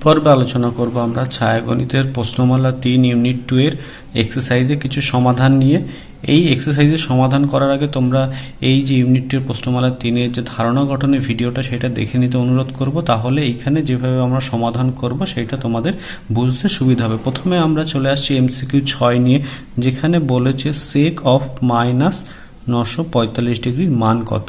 পর্বে আলোচনা করব আমরা ছায়াগণিতের প্রশ্নমালা 3 ইউনিট 2 এর এক্সারসাইজে কিছু সমাধান নিয়ে। এই এক্সারসাইজের সমাধান করার আগে তোমরা এই যে ইউনিটের প্রশ্নমালা 3 এর যে ধারণা গঠনের ভিডিওটা সেটা দেখে নিতে অনুরোধ করব, তাহলে এইখানে যেভাবে আমরা সমাধান করব সেটা তোমাদের বুঝতে সুবিধা হবে। প্রথমে আমরা চলে আসছি এমসিকিউ 6 নিয়ে, যেখানে বলেছে সেক অফ মাইনাস 945 ডিগ্রির মান কত।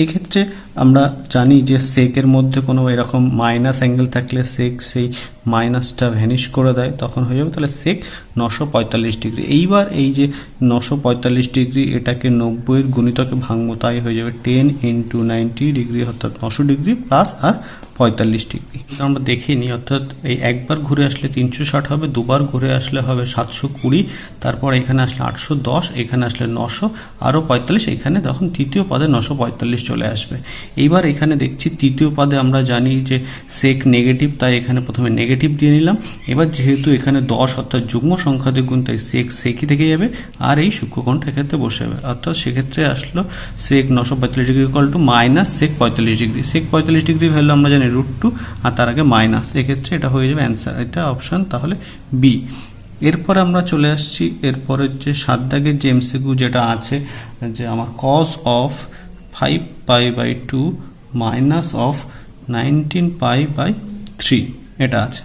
এক্ষেত্রে আমরা জানি যে সেকের মধ্যে কোনো এরকম মাইনাস অ্যাঙ্গেল থাকলে সেক সেই মাইনাসটা ভ্যানিশ করে দেয়, তখন হয়ে যাবে তাহলে সেক 945 ডিগ্রি। এইবার এই যে 945 ডিগ্রি এটাকে 90 এর গুণিতকে ভাঙবো, তাই হয়ে যাবে 10 × 90 ডিগ্রি, অর্থাৎ 900 ডিগ্রি প্লাস আর 45 ডিগ্রি। আমরা দেখিনি, অর্থাৎ এই একবার ঘুরে আসলে 360 হবে, দুবার ঘুরে আসলে হবে 720, তারপর এখানে আসলে 810, এখানে আসলে 900, আরও 45, এখানে তখন তৃতীয় পদে 945 চলে আসবে। এইবার এখানে দেখছি তৃতীয় পদে আমরা জানি যে সেক নেগেটিভ, তাই এখানে প্রথমে নেগেটিভ দিয়ে নিলাম। এবার যেহেতু এখানে 10 অর্থাৎ যুগ্ম সংখ্যা দিয়ে গুণ, তাই সেক সেকই থেকে যাবে, আর এই সূক্ষ্মকোণটা এক্ষেত্রে বসে যাবে, অর্থাৎ সেক্ষেত্রে আসলো sec 945 degree equal to minus sec 45 degree. Sec 45 degree value আমরা জানি √2, আর তার আগে মাইনাস, এক্ষেত্রে এটা হয়ে যাবে অ্যান্সার, এটা অপশন তাহলে বি। এরপর আমরা চলে আসছি এরপরের যে 7 দাগের যে এমসিকিউ যেটা আছে, যে আমার কজ অফ 5π/2 মাইনাস অফ 19π/3 এটা আছে।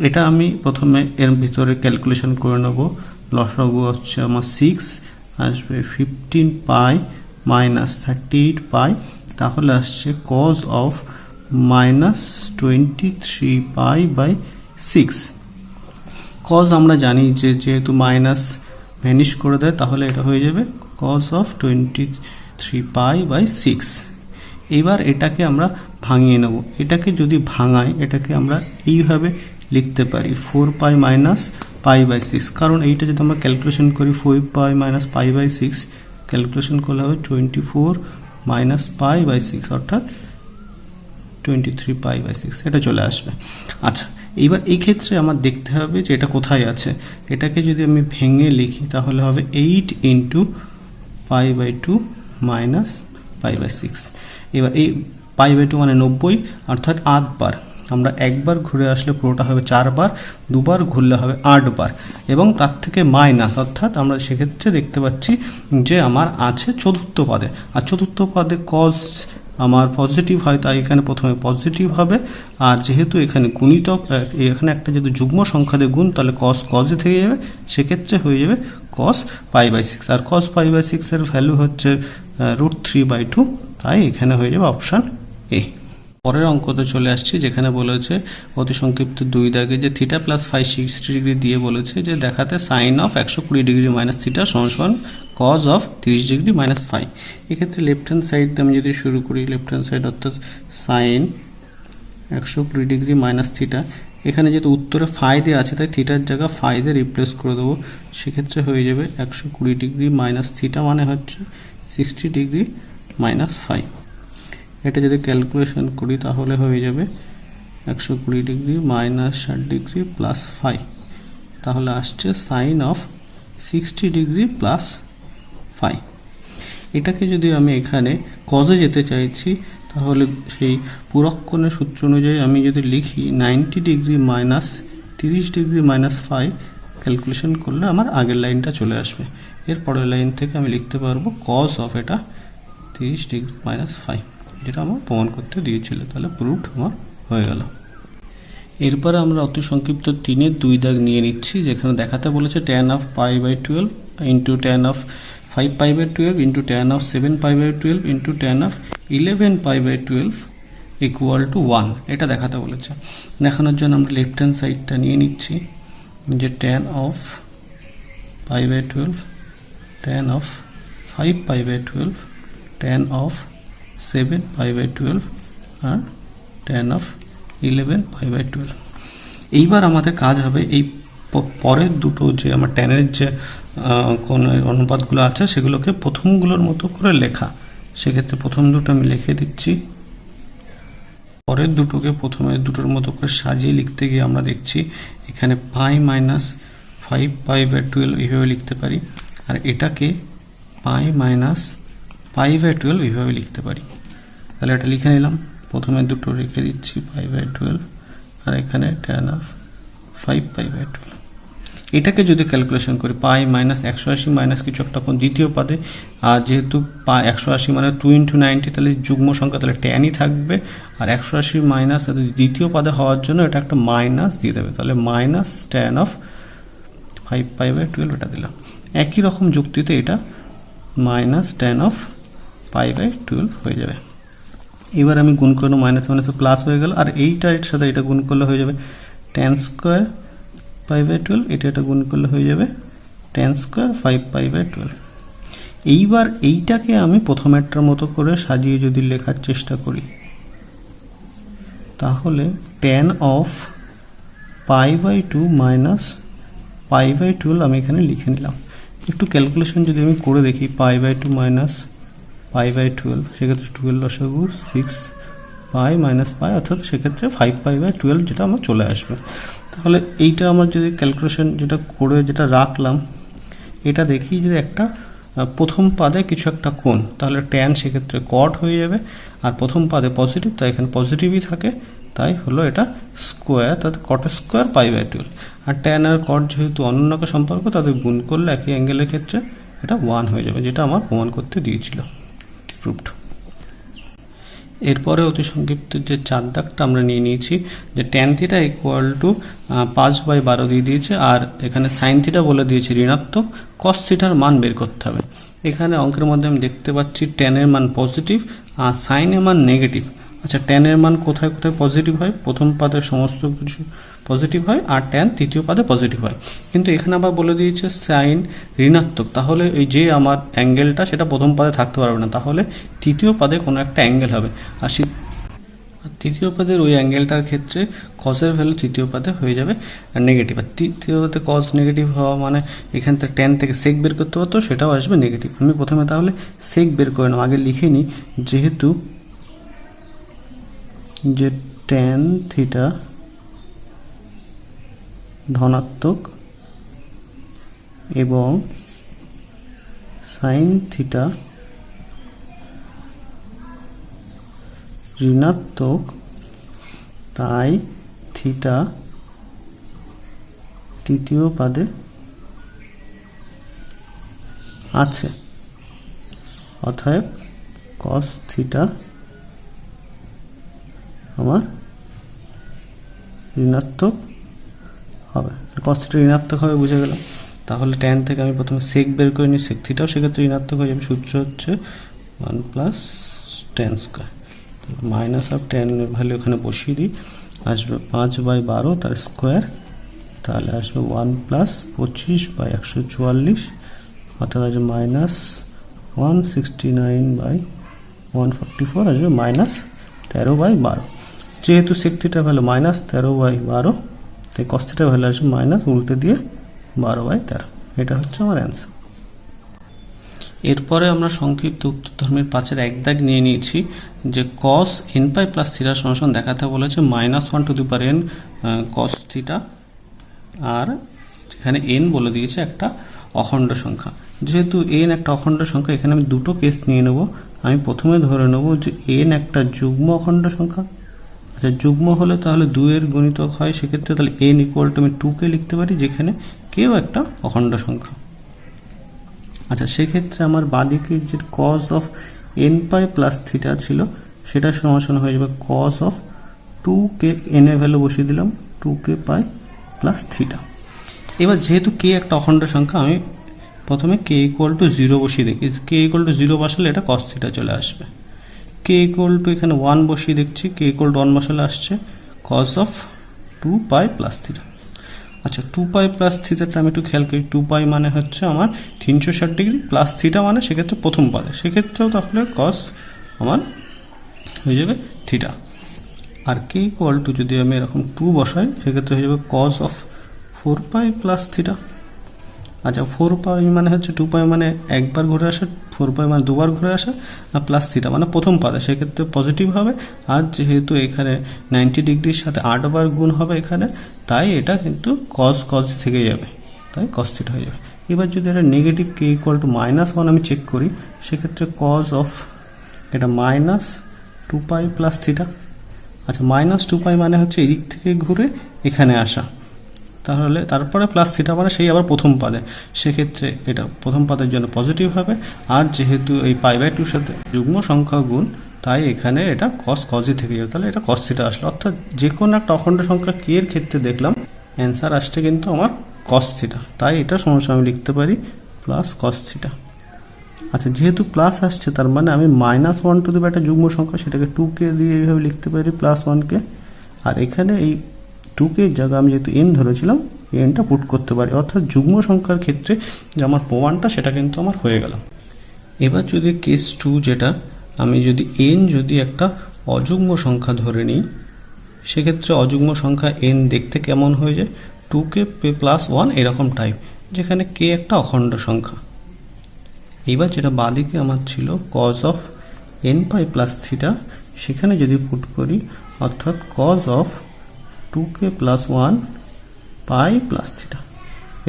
এটা আমি প্রথমে এর ভিতরে ক্যালকুলেশন করে নেব। লসাগু হচ্ছে আমার 6, আসবে 15π মাইনাস 38π, তাহলে আসছে কজ অফ মাইনাস 23π/6। কজ আমরা জানি যে যেহেতু মাইনাস ভ্যানিশ করে দেয়, তাহলে এটা হয়ে যাবে কজ অফ 23π/6। এবার এটাকে আমরা ভাঙিয়ে নেব। এটাকে যদি ভাঙাই, এটাকে আমরা এইভাবে লিখতে পারি 4π মাইনাস π/6, কারণ এইটা যদি আমরা ক্যালকুলেশন করি 4π মাইনাস π/6 ক্যালকুলেশন করলে হবে 24 মাইনাস π/6, অর্থাৎ 23π/6 এটা চলে আসবে। আচ্ছা, এইবার এই ক্ষেত্রে আমার দেখতে হবে যে এটা কোথায় আছে। এটাকে যদি আমি ভেঙে লিখি তাহলে হবে 8 × π/2 মাইনাস π/6। এবার এই π/2 মানে 90, অর্থাৎ 8 বার। আমরা একবার ঘুরে আসলে পুরোটা হবে 4 বার, দুবার ঘুরলে হবে 8 বার, এবং তার থেকে মাইনাস, অর্থাৎ আমরা সেক্ষেত্রে দেখতে পাচ্ছি যে আমার আছে চতুর্থ পদে, আর চতুর্থ পদে কজ আমার পজিটিভ হয়, তাই এখানে প্রথমে পজিটিভ হবে। আর যেহেতু এখানে গুণিতক, এখানে একটা যেহেতু যুগ্ম সংখ্যা দিয়ে গুণ, তাহলে কজ কজে থেকে যাবে, সেক্ষেত্রে হয়ে যাবে কজ π/6, আর কজ π/6 এর ভ্যালু হচ্ছে √3/2, তাই এখানে হয়ে যাবে অপশান এ। পরের অঙ্কতে চলে আসছি, যেখানে বলেছে অতি সংক্ষিপ্ত 2 দাগে যে θ প্লাস φ 60 ডিগ্রি দিয়ে বলেছে যে দেখাতে সাইন অফ 120 ডিগ্রি মাইনাস θ সমান কজ অফ 30 ডিগ্রি মাইনাস φ। এক্ষেত্রে লেফট হ্যান্ড সাইড দিয়ে আমি যদি শুরু করি, লেফট হ্যান্ড সাইড অর্থাৎ সাইন 120 ডিগ্রি মাইনাস θ, এখানে যেহেতু উত্তরে ফাই দিয়ে আছে, তাই থিটার জায়গা ফাই দিয়ে রিপ্লেস করে দেবো, সেক্ষেত্রে হয়ে যাবে 120 ডিগ্রি মাইনাস θ মানে হচ্ছে 60 ডিগ্রি মাইনাস φ। এটা যদি ক্যালকুলেশন করি তাহলে হয়ে যাবে 120 ডিগ্রি মাইনাস 60 ডিগ্রি প্লাস φ, তাহলে আসছে সাইন অফ 60 ডিগ্রি প্লাস φ। এটাকে যদি আমি এখানে কজে যেতে চাইছি, তাহলে সেই পুরক্ষণের সূত্র অনুযায়ী আমি যদি লিখি 90 degree minus 30 degree minus φ, calculation করলে আমার আগের লাইনটা চলে আসবে। এর পরের লাইন থেকে আমি লিখতে পারবো কজ অফ এটা 30 ডিগ্রি মাইনাস φ, যেটা আমার প্রমাণ করতে দিয়েছিল, তাহলে প্রুফড আমার হয়ে গেল। এরপরে আমরা অতি সংক্ষিপ্ত 3-এর 2 দাগ নিয়ে নিচ্ছি, যেখানে দেখাতে বলেছে tan of π/12 into tan of 5π/12 into tan of 7π/12 into tan of 11π/12 equal to 1, এটা দেখাতে বলেছে। দেখানোর জন্য আমরা লেফট হ্যান্ড সাইডটা নিয়ে নিচ্ছি, যে tan of π/12, tan of 5π/12, tan of 7π/12 R tan of 11π/12। এইবার আমাদের কাজ হবে এই পরের দুটো যে আমার ট্যানের যে কোন অনুপাতগুলো আছে সেগুলোকে প্রথমগুলোর মতো করে লেখা। সেক্ষেত্রে প্রথম দুটো আমি লিখে দিচ্ছি, পরের দুটোকে প্রথমের দুটোর মতো করে সাজিয়ে লিখতে গিয়ে আমরা দেখছি এখানে π মাইনাস 5π/12 এইভাবে লিখতে পারি, আর এটাকে π মাইনাস π/12 এইভাবে লিখতে পারি। তাহলে এটা লিখে নিলাম, প্রথমে দুটো রেখে দিচ্ছি π/12, আর এখানে tan অফ 5π/12। এটাকে যদি ক্যালকুলেশন করি পাই মাইনাস 180 মাইনাস কিছু একটা কোণ দ্বিতীয় পদে, আর যেহেতু 180 মানে 2 × 90, তাহলে যুগ্ম সংখ্যা তাহলে ট্যানই থাকবে, আর 180 মাইনাস দ্বিতীয় পদে হওয়ার জন্য এটা একটা মাইনাস দিয়ে দেবে, তাহলে মাইনাস tan অফ 5π/12 এটা দিলাম। একই রকম যুক্তিতে এটা মাইনাস tan অফ π/12 হয়ে যাবে। এবার আমি গুণ করবো, মাইনাস মাইনাস প্লাস হয়ে গেল, আর এইটা এর সাথে এটা গুণ করলে হয়ে যাবে tan স্কোয়ার π/12, এটা গুণ করলে হয়ে যাবে tan স্কোয়ার 5π/12। এইবার এইটাকে আমি প্রথমেরটার মতো করে সাজিয়ে যদি লেখার চেষ্টা করি, তাহলে tan অফ π/2 মাইনাস π/12 আমি এখানে লিখে নিলাম। একটু ক্যালকুলেশন যদি আমি করে দেখি, π/2 মাইনাস π/12, সেক্ষেত্রে 12 লসাগু 6 π মাইনাস π, অর্থাৎ সেক্ষেত্রে 5π/12 যেটা আমার চলে আসবে। তাহলে এইটা আমার যদি ক্যালকুলেশন যেটা করে যেটা রাখলাম, এটা দেখি যদি একটা প্রথম পাদে কিছু একটা কোণ, তাহলে ট্যান সেক্ষেত্রে কট হয়ে যাবে, আর প্রথম পাদে পজিটিভ, তাই এখানে পজিটিভই থাকে, তাই হলো এটা স্কোয়ার, তাতে কট স্কোয়ার π/12। আর ট্যান আর কট যেহেতু অনন্যক সম্পর্ক, তাদের গুণ করলে একই অ্যাঙ্গেলের ক্ষেত্রে এটা 1 হয়ে যাবে, যেটা আমার প্রমাণ করতে দিয়েছিল, প্রুফড। এরপরে অতি সংক্ষিপ্ত যে 4 দাগটা আমরা নিয়ে নিয়েছি, যে ট্যান থিটা ইকুয়াল টু 5/12 দিয়ে দিয়েছে, আর এখানে সাইন থিটা বলে দিয়েছে ঋণাত্মক, কস থিটার মান বের করতে হবে। এখানে অঙ্কের মধ্যে আমি দেখতে পাচ্ছি ট্যানের মান পজিটিভ আর সাইনের মান নেগেটিভ। আচ্ছা, ট্যানের মান কোথায় কোথায় পজিটিভ হয়? প্রথম পাদে সমস্ত কিছু পজিটিভ হয়, আর ট্যান তৃতীয় পাদে পজিটিভ হয়, কিন্তু এখানে আবার বলে দিয়েছে সাইন ঋণাত্মক, তাহলে এই যে আমার অ্যাঙ্গেলটা সেটা প্রথম পাদে থাকতে পারবে না, তাহলে তৃতীয় পাদে কোনো একটা অ্যাঙ্গেল হবে, আর তৃতীয় পদের ওই অ্যাঙ্গেলটার ক্ষেত্রে কজের ভ্যালু তৃতীয় পদে হয়ে যাবে নেগেটিভ। আর তৃতীয় পদে কজ নেগেটিভ হওয়া মানে এখান থেকে ট্যান থেকে সেক বের করতে পারতো, সেটাও আসবে নেগেটিভ। আমি প্রথমে তাহলে সেক বের করে নেব, আগে লিখে নিই, যেহেতু যে ট্যান থিটা ধনাত্মক এবং সাইন থিটা ঋণাত্মক, তাই থিটা তৃতীয় পাদে আছে, অতএব কস থিটা আমার ঋণাত্মক হবে। কস থিটা ঋণাত্মক হবে বুঝে গেলাম। তাহলে ট্যান থেকে আমি প্রথমে সেক বের করে নিই, সেক থিটাও সেক্ষেত্রে ঋণাত্মক হয়ে যাবে, সূত্র হচ্ছে 1 plus tan square. Minus of ট্যানের ভ্যালু এখানে বসিয়ে দিই, আসবে 5/12 তার স্কোয়ার, তাহলে আসবে 1 প্লাস 25/144, অর্থাৎ আসবে মাইনাস 169/144, আসবে মাইনাস 13/12। যেহেতু সেক থিটার ভ্যালু মাইনাস 13/12, তাই কস থিটার ভ্যালু আসবে মাইনাস উল্টে দিয়ে 12/13। এটা হচ্ছে আমার অ্যান্সার। এরপরে আমরা সংক্ষিপ্ত উত্তর ধর্মের 5-এর 1 দাগ নিয়ে নিয়েছি, যে cos nπ প্লাস থিটা সমান দেখাতে বলেছে -1n cos থিটা, আর এখানে n বলে দিয়েছে একটা অখণ্ড সংখ্যা। যেহেতু n একটা অখণ্ড সংখ্যা, এখানে আমি দুটো কেস নিয়ে নেব। আমি প্রথমে ধরে নেব যে n একটা যুগ্ম অখণ্ড সংখ্যা। আচ্ছা, যুগ্ম হলে তাহলে 2 এর গুণিতক হয়, সেক্ষেত্রে তাহলে n ইকুয়াল টু আমি 2কে লিখতে পারি, যেখানে কেউ একটা অখণ্ড সংখ্যা। আচ্ছা, সেক্ষেত্রে আমার বাদিকে যে cos of nπ plus theta ছিল, সেটা সমান হয়ে যাবে cos অফ 2k, n এর ভ্যালু বসিয়ে দিলাম 2k পাই প্লাস থিটা। এবার যেহেতু k একটা অখণ্ড সংখ্যা, আমি প্রথমে k ইকুয়াল টু 0 বসিয়ে দেখি। k ইকুয়াল টু 0 বসালে এটা cos থিটা চলে আসবে। k ইকুয়াল টু এখানে 1 বসিয়ে দেখছি, k ইকুয়াল টু 1 বসালে আসছে cos অফ 2π প্লাস থিটা। আচ্ছা, 2π প্লাস থিটাটা আমি একটু খেয়াল করি, 2π মানে হচ্ছে আমার 360 ডিগ্রি, প্লাস থিটা মানে সেক্ষেত্রে প্রথম পাদে, সেক্ষেত্রেও তাহলে cos আমার হয়ে যাবে থিটা। আর k ইকুয়াল টু যদি আমি এরকম 2 বসাই, সেক্ষেত্রে হয়ে যাবে cos অফ 4π প্লাস থিটা। আচ্ছা, 4π মানে হচ্ছে 2π মানে একবার ঘুরে আসা, 4π মানে দুবার ঘুরে আসা, আর প্লাস থিটা মানে প্রথম পাদে, সেক্ষেত্রে পজিটিভ হবে। আর যেহেতু এখানে 90 ডিগ্রির সাথে 8 বার গুণ হবে এখানে, তাই এটা কিন্তু cos থেকে যাবে, তাই cos থিটা হয়ে যাবে। এবার যদি এটা নেগেটিভ k ইকুয়াল টু -1 আমি চেক করি, সেক্ষেত্রে cos অফ এটা -2π প্লাস থিটা। আচ্ছা -2π মানে হচ্ছে এদিক থেকে ঘুরে এখানে আসা, তাহলে তারপরে প্লাস থিটা মানে সেই আবার প্রথম পাদে, সেক্ষেত্রে এটা প্রথম পাদের জন্য পজিটিভ হবে। আর যেহেতু এই π/2 সাথে যুগ্ম সংখ্যা গুণ, তাই এখানে এটা cos থেকে যাবে, তাহলে এটা cos থিটা আসলো। অর্থাৎ যে কোনো একটা অখণ্ড সংখ্যা k এর ক্ষেত্রে দেখলাম অ্যান্সার আসছে কিন্তু আমার cos থিটা, তাই এটা সমস্যা আমি লিখতে পারি প্লাস cos থিটা। আচ্ছা, যেহেতু প্লাস আসছে তার মানে আমি -1 টু একটা যুগ্ম সংখ্যা, সেটাকে 2k দিয়ে এইভাবে লিখতে পারি +1k। আর এখানে এই 2k এর জায়গায় আমি যেহেতু n ধরেছিলাম, nটা পুট করতে পারি। অর্থাৎ যুগ্ম সংখ্যার ক্ষেত্রে যে আমার প্রমাণটা সেটা কিন্তু আমার হয়ে গেল। এবার যদি কেস 2, যেটা আমি যদি n যদি একটা অযুগ্ম সংখ্যা ধরে নিই, সেক্ষেত্রে অযুগ্ম সংখ্যা n দেখতে কেমন হয়ে যায়, 2k +1 এরকম টাইপ, যেখানে k একটা অখণ্ড সংখ্যা। এইবার যেটা বাঁদিকে আমার ছিল cos of nπ plus theta, সেখানে যদি পুট করি অর্থাৎ cos of 2k + 1 π plus theta,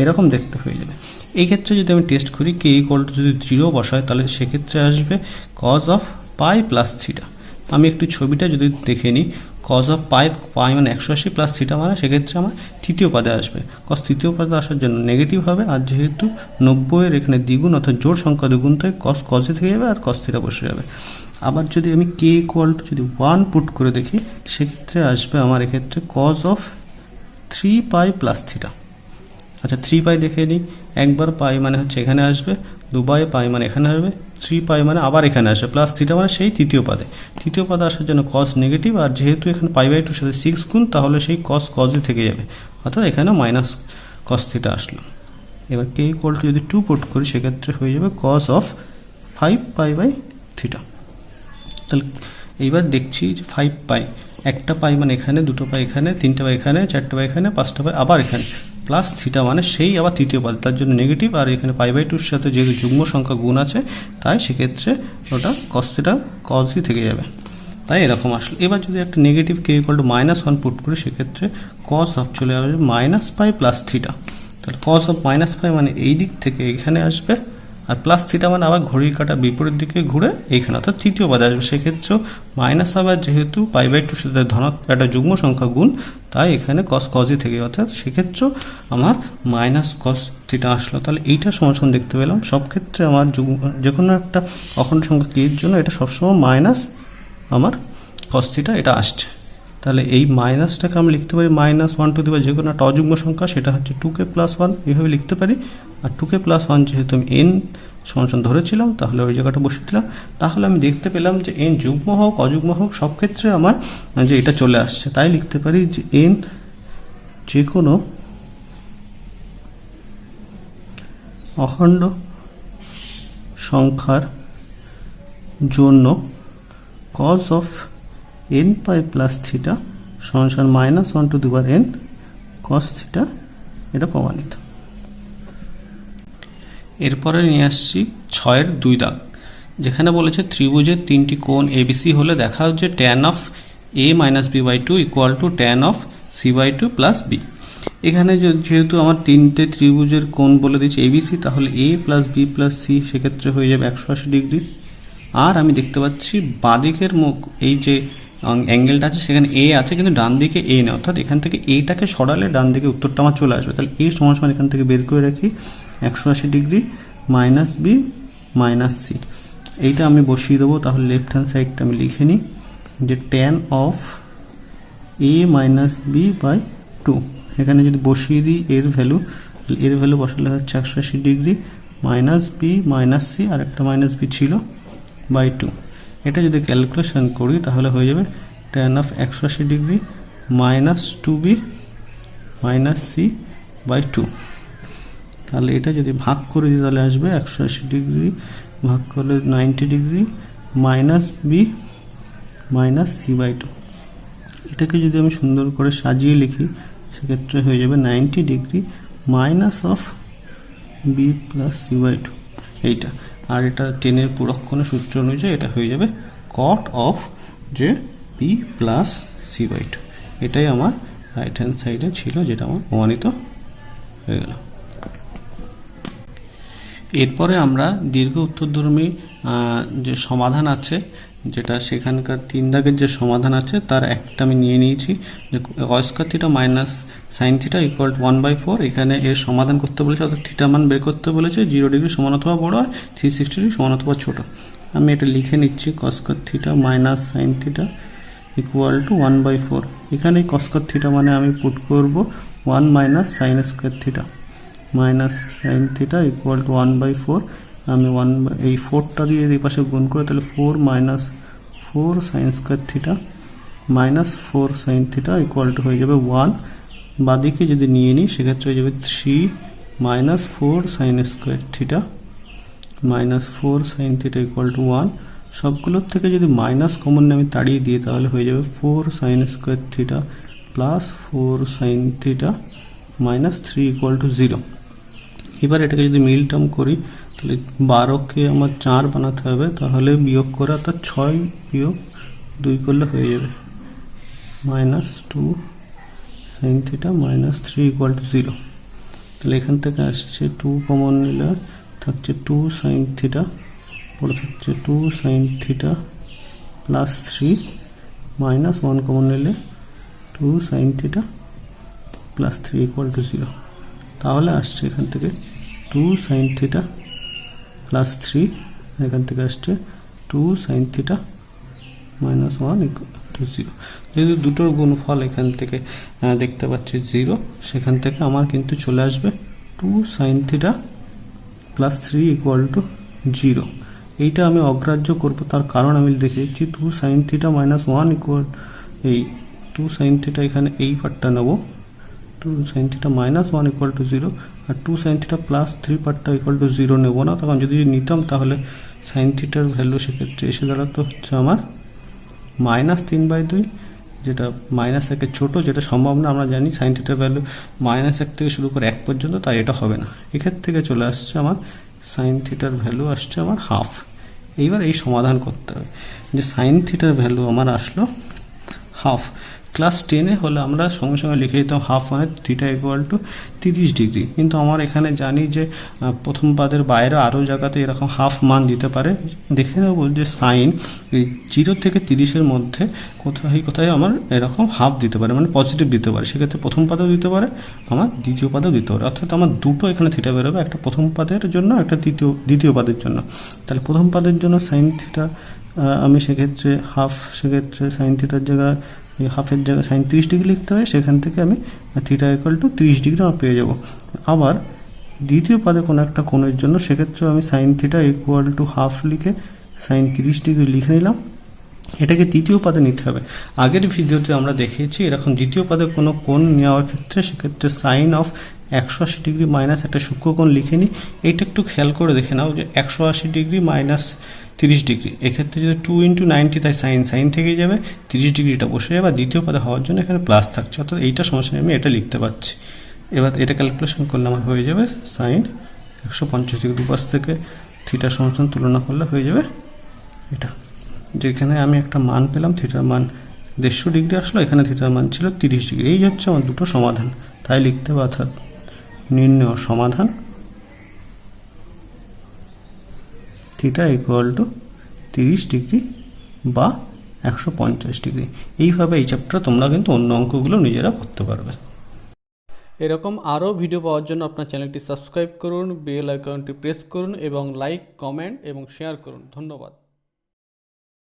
এরকম দেখতে হয়ে যাবে। এই ক্ষেত্রে যদি আমি টেস্ট করি k যদি 0 বসায়, তাহলে সেক্ষেত্রে আসবে cos অফ π প্লাস থিটা। আমি একটু ছবিটা যদি দেখে নিই, cos অফ π মানে 180 প্লাস থিটা মানে সেক্ষেত্রে আমার তৃতীয় পদে আসবে। cos তৃতীয় পদে আসার জন্য নেগেটিভ হবে, আর যেহেতু 90 এর এখানে দ্বিগুণ অর্থাৎ জোড় সংখ্যা দ্বিগুণ, তাই cos থেকে যাবে আর cos থিটা বসে যাবে। আবার যদি আমি k যদি 1 পুট করে দেখি, সেক্ষেত্রে আসবে আমার এক্ষেত্রে cos অফ 3π প্লাস থিটা। আচ্ছা, 3π দেখে নিই, একবার পাই মানে হচ্ছে এখানে আসবে, দুবার পাই মানে এখানে আসবে, 3π মানে আবার এখানে আসবে, প্লাস থিটা মানে সেই তৃতীয় পদে। তৃতীয় পদে আসার জন্য cos নেগেটিভ, আর যেহেতু এখানে π/2 সাথে 6 গুণ, তাহলে সেই cos থেকে যাবে, অর্থাৎ এখানে মাইনাস cos থিটা আসলো। এবার k যদি 2 পুট করি, সেক্ষেত্রে হয়ে যাবে cos অফ 5π/θ। তাহলে এইবার দেখছি 5π, একটা পাই মানে এখানে, দুটো পাই এখানে, তিনটা পাই এখানে, চারটা পাই এখানে, পাঁচটা পাই আবার এখানে, প্লাস থিটা মানে সেই আবার তৃতীয় পদ, তার জন্য নেগেটিভ। আর এখানে π/2 সাথে যেহেতু যুগ্ম সংখ্যা গুণ আছে, তাই সেক্ষেত্রে ওটা cos থিটা cosই থেকে যাবে, তাই এরকম আসলো। এবার যদি একটা নেগেটিভ k -1 পুট করি, সেক্ষেত্রে cos অফ চলে আসবে -π প্লাস থিটা। তাহলে cos অফ -π মানে এই দিক থেকে এখানে আসবে, আর প্লাস থিটা মানে আবার ঘড়ির কাঁটা বিপরীত দিকে ঘুরে এইখানে, অর্থাৎ তৃতীয় পদে আসবে। সেক্ষেত্রেও মাইনাস হবে, যেহেতু π/2 সাথে একটা যুগ্ম সংখ্যা গুণ, তাই এখানে cosই থেকে, অর্থাৎ সেক্ষেত্রেও আমার -cos থিটা আসলো। তাহলে এইটা সমান দেখতে পেলাম সব ক্ষেত্রে আমার যে কোনো একটা অখণ্ড সংখ্যা k এর জন্য এটা সবসময় মাইনাস আমার cos থিটা এটা আসছে। তাহলে এই মাইনাসটাকে আমি লিখতে পারি -1 টু যে কোনো একটা অযুগ্ম সংখ্যা, সেটা হচ্ছে 2k + 1 এইভাবে লিখতে পারি। আর 2k + 1 যেহেতু আমি n সমান ধরেছিলাম, তাহলে ওই জায়গাটা বসিয়ে দিলাম। তাহলে আমি দেখতে পেলাম যে n যুগ্ম হোক অযুগ্ম হোক, সব ক্ষেত্রে আমার যে এটা চলে আসছে, তাই লিখতে পারি যে n যে কোনো অখণ্ড সংখ্যার জন্য cos of nπ plus theta সমান -1 টু n cos থিটা, এটা প্রমাণিত। এরপরে নিয়ে আসছি 6-এর 2 দাগ, যেখানে বলেছে ত্রিভুজের 3টি কোণ ABC হলে দেখা হচ্ছে tan of a - b/2 = tan of c/2 plus b। এখানে যেহেতু আমার 3টে ত্রিভুজের কোণ বলে দিয়েছে ABC, তাহলে a plus b plus c সেক্ষেত্রে হয়ে যাবে 180 ডিগ্রি। আর আমি দেখতে পাচ্ছি বাঁদিকের মুখ এই যে অ্যাঙ্গেলটা আছে, সেখানে a আছে কিন্তু ডান দিকে a নেই, অর্থাৎ এখান থেকে এটাকে সরালে ডান দিকে উত্তরটা আমার চলে আসবে। তাহলে a সমান এখান থেকে বের করে রাখি 180 ডিগ্রি -b - c, এইটা আমি বসিয়ে দেবো। তাহলে লেফট হ্যান্ড সাইডটা আমি লিখে নিই যে tan অফ a - b/2, এখানে যদি বসিয়ে দিই এর ভ্যালু বসালে হচ্ছে 180 ডিগ্রি -b - c, আর একটা -b ছিল /2। এটা যদি ক্যালকুলেশন করি তাহলে হয়ে যাবে tan of 180 degree -2b - c/2। তাহলে এটা যদি ভাগ করে দিই তাহলে আসবে 180 ডিগ্রি ভাগ করলে 90 ডিগ্রি -b - c/2। এটাকে যদি আমি সুন্দর করে সাজিয়ে লিখি, সেক্ষেত্রে হয়ে যাবে 90 degree minus of b plus c/2 এইটা। আর এটা 10-এর পুরক্ষণের সূত্র অনুযায়ী এটা হয়ে যাবে cot অফ যে b প্লাস c/2। এটাই আমার রাইট হ্যান্ড সাইডে ছিল, যেটা আমার প্রমাণিত হয়ে গেল। এরপরে আমরা দীর্ঘ উত্তরধর্মী যে সমাধান আছে যেটা সেখানকার 3 দাগের যে সমাধান আছে তার একটা আমি নিয়ে নিয়েছি, যে কস square theta minus sine theta equal to 1/4। এখানে এর সমাধান করতে বলেছে, অর্থাৎ থিটা মান বের করতে বলেছে 0 ডিগ্রি সমান অথবা বড় হয়, 360 ডিগ্রি সমান অথবা ছোট। আমি এটা লিখে নিচ্ছি, কস square theta minus sine theta equal to 1/4। এখানে কস স্কয়ার থিটা মানে আমি পুট করব 1 minus sine square theta minus sine theta equal to 1/4। আমি এই 4টা দিয়ে এই পাশে গুণ করে, তাহলে 4 minus 4 sine square theta minus 4 sine theta equal to হয়ে যাবে 1। বাদিকে যদি নিয়ে নিই সেক্ষেত্রে হয়ে যাবে 3 minus 4 sine square theta minus 4 sine theta equal to 1। সবগুলোর থেকে যদি মাইনাস কমন আমি তাড়িয়ে দিই তাহলে হয়ে যাবে 4 sine square theta plus 4 sign theta minus 3 equal to 0। এবার এটাকে যদি মিল টার্ম করি তাহলে 12কে আমার 4 বানাতে হবে, তাহলে বিয়োগ করে অর্থাৎ 6 বিয়োগ 2 করলে হয়ে যাবে minus 2 sine theta minus 3 equal to 0। তাহলে এখান থেকে আসছে 2 কমন নিলে থাকছে 2 সাইন থিটা, পরে থাকছে 2 sine theta plus 3 minus 1 common নিলে 2 sine theta plus 3 equal to 0। তাহলে আসছে এখান থেকে 2 সাইন থিটা প্লাস 3, এখান থেকে আসছে 2 sine theta minus 1 equal to 0। যেহেতু দুটোর গুণফল এখান থেকে দেখতে পাচ্ছি 0, সেখান থেকে আমার কিন্তু চলে আসবে 2 sine theta plus 3 equal to 0। এইটা আমি অগ্রাহ্য করব, তার কারণ আমি দেখে দিচ্ছি 2 সাইন থিটা মাইনাস 1 ইকুয়াল, এই 2 সাইন থিটা এখানে এই পার্টটা নেব, 2 sine theta minus 1 equal to 0, আর 2 সাইন থিটা প্লাস 3 পার্টটা ইকুয়াল টু 0 নেব না। তখন যদি নিতাম তাহলে সাইন থিটার ভ্যালু সেক্ষেত্রে এসে দাঁড়াতো হচ্ছে আমার মাইনাস 3/2, যেটা মাইনাস 1-এর ছোটো, যেটা সম্ভব না। আমরা জানি সাইন থিটার ভ্যালু মাইনাস 1 থেকে শুরু করে 1 পর্যন্ত, তাই এটা হবে না। এক্ষেত্রে থেকে চলে আসছে আমার সাইন থিটার ভ্যালু আসছে আমার হাফ। এইবার এই সমাধান করতে হবে যে সাইন থিটার ভ্যালু আমার আসলো হাফ। ক্লাস 10-এ হলে আমরা সঙ্গে সঙ্গে লিখে দিতাম হাফ মানে থিটা ইকুয়াল টু 30 ডিগ্রি, কিন্তু আমার এখানে জানি যে প্রথম পাদের বাইরে আরও জায়গাতে এরকম হাফ মান দিতে পারে। দেখে নেব যে সাইন 0 থেকে 30-এর মধ্যে কোথায় আমার এরকম হাফ দিতে পারে, মানে পজিটিভ দিতে পারে। সেক্ষেত্রে প্রথম পাদেও দিতে পারে, আমার দ্বিতীয় পাদেও দিতে পারে, অর্থাৎ আমার দুটো এখানে থিটা বেরোবে, একটা প্রথম পাদের জন্য, একটা দ্বিতীয় পাদের জন্য। তাহলে প্রথম পাদের জন্য সাইন থিটা আমি সেক্ষেত্রে হাফ, সেক্ষেত্রে সাইন থিটার জায়গায় হাফের জায়গায় সাইন 30 ডিগ্রি লিখতে হয়, সেখান থেকে আমি থিটা ইকুয়াল টু 30 ডিগ্রি আমার পেয়ে যাব। আবার দ্বিতীয় পাদে কোনো একটা কোণের জন্য সেক্ষেত্রে আমি sine theta equal to half লিখে সাইন 30 ডিগ্রি লিখে নিলাম। এটাকে দ্বিতীয় পাদে নিতে হবে। আগের ভিডিওতে আমরা দেখিয়েছি এরকম দ্বিতীয় পাদে কোনো কোণ নেওয়ার ক্ষেত্রে সেক্ষেত্রে সাইন অফ 180 ডিগ্রি মাইনাস একটা সূক্ষ্ম কোণ লিখে নিই। এইটা একটু খেয়াল করে দেখে নাও যে 180 ডিগ্রি মাইনাস 30 ডিগ্রি, এক্ষেত্রে যদি 2 × 90 তাই সাইন থেকেই যাবে, 30 ডিগ্রিটা বসে যাবে, দ্বিতীয় পদে হওয়ার জন্য এখানে প্লাস থাকছে, অর্থাৎ এইটা সমস্যা নেই, আমি এটা লিখতে পারছি। এবার এটা ক্যালকুলেশন করলে আমার হয়ে যাবে সাইন 150 ডিগ্রি, দুপাশ থেকে থিটার সমস্যা তুলনা করলে হয়ে যাবে এটা। যেখানে আমি একটা মান পেলাম, থিটার মান 150 ডিগ্রি আসলো, এখানে থিটার মান ছিল 30 ডিগ্রি। এই হচ্ছে আমার দুটো সমাধান, তাই লিখতে হবে, অর্থাৎ নির্ণয় সমাধান থিটা ইকুয়াল টু 30 ডিগ্রি বা 150 ডিগ্রি। এইভাবে এই চ্যাপ্টার তোমরা কিন্তু অন্য অঙ্কগুলো নিজেরা করতে পারবে। এরকম আরও ভিডিও পাওয়ার জন্য আপনার চ্যানেলটি সাবস্ক্রাইব করুন, বেল আইকনটি প্রেস করুন এবং লাইক, কমেন্ট এবং শেয়ার করুন। ধন্যবাদ।